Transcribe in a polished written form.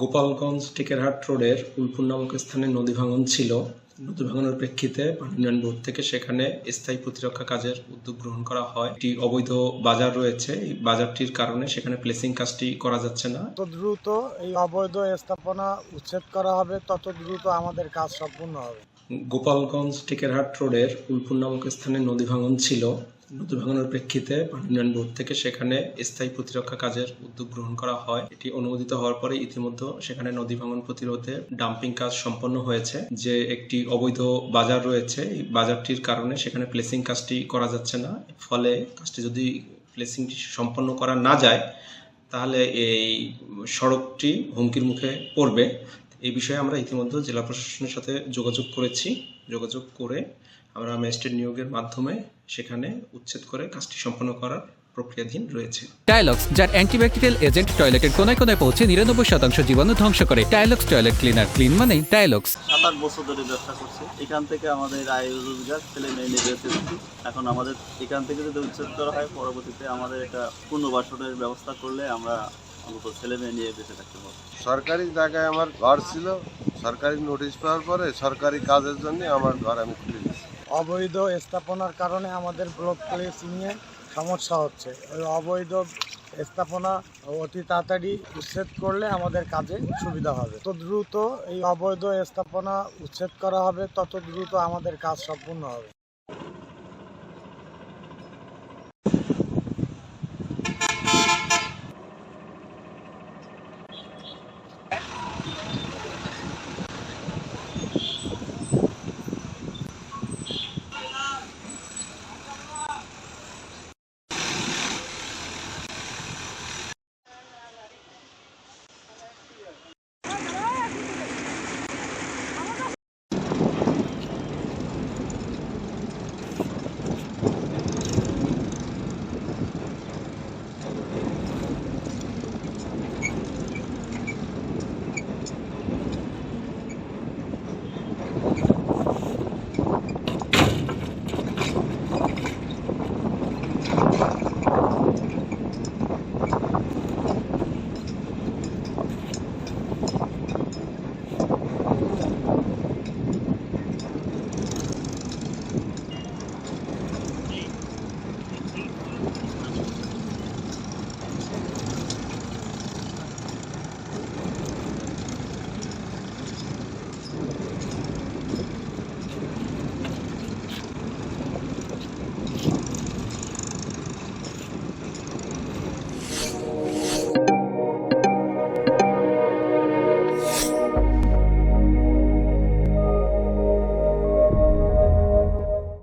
গোপালগঞ্জ টেকেরহাট রোডের উলপুর নামক স্থানে নদী ভাঙন ছিল। নদী ভাঙনের প্রেক্ষিতে পানি উন্নয়ন বোর্ড থেকে সেখানে স্থায়ী প্রতিরক্ষা কাজের উদ্যোগ গ্রহণ করা হয়। একটি অবৈধ বাজার রয়েছে, এই বাজারটির কারণে সেখানে প্লেসিং কাজটি করা যাচ্ছে না। যত দ্রুত এই অবৈধ স্থাপনা উচ্ছেদ করা হবে তত দ্রুত আমাদের কাজ সম্পূর্ণ হবে। গোপালগঞ্জ টেকেরহাট রোডের উলপুর নামক স্থানে নদী ভাঙন ছিল। নদী ভাঙনের প্রেক্ষিতে পানি উন্নয়ন বোর্ড থেকে সেখানে স্থায়ী প্রতিরক্ষা কাজের উদ্যোগ গ্রহণ করা হয়। এটি অনুমোদিত হওয়ার পরে ইতিমধ্যে সেখানে নদী ভাঙন প্রতিরোধে ডাম্পিং কাজ সম্পন্ন হয়েছে। যে একটি অবৈধ বাজার রয়েছে, এই বাজারটির কারণে সেখানে প্লেসিং কাজটি করা যাচ্ছে না। ফলে কাজটি যদি প্লেসিংটি সম্পন্ন করা না যায় তাহলে এই সড়কটি হুমকির মুখে পড়বে। এই বিষয়ে আমরা ইতিমধ্যে জেলা প্রশাসনের সাথে যোগাযোগ করে আমরা ম্যাজিস্ট্রেট নিয়োগের মাধ্যমে সেখানে উচ্ছেদ করে কাজটি সম্পন্ন করার প্রক্রিয়াধীন রয়েছে। টাইলক্স, যার অ্যান্টিব্যাকটেরিয়াল এজেন্ট টয়লেটের কোনায় কোনায় পৌঁছে 99% জীবাণু ধ্বংস করে। টাইলক্স টয়লেট ক্লিনার, ক্লিন মানেই টাইলক্স। 7-8 বছর ধরে ব্যবসা করছি। এখান থেকে আমাদের আয় রোজগার ছেলে মেয়ে নিয়ে বেঁচে থাকি। এখন আমাদের এখান থেকে যদি উচ্ছেদ করা হয়, পরবর্তীতে আমাদের একটা পুনর্বাসনের ব্যবস্থা করলে আমরা অন্তত ছেলে মেয়ে নিয়ে বেঁচে থাকতে পারবো। সরকারি জায়গায় আমার ঘর ছিল, সরকারি নোটিশ পাওয়ার পরে সরকারি কাজের জন্য আমার ঘর আমি খুলে দিয়েছি। অবৈধ স্থাপনার কারণে আমাদের ব্লক প্লেসিংয়ে সমস্যা হচ্ছে। ওই অবৈধ স্থাপনা অতি তাড়াতাড়ি উচ্ছেদ করলে আমাদের কাজে সুবিধা হবে। তত দ্রুত এই অবৈধ স্থাপনা উচ্ছেদ করা হবে তত দ্রুত আমাদের কাজ সম্পূর্ণ হবে।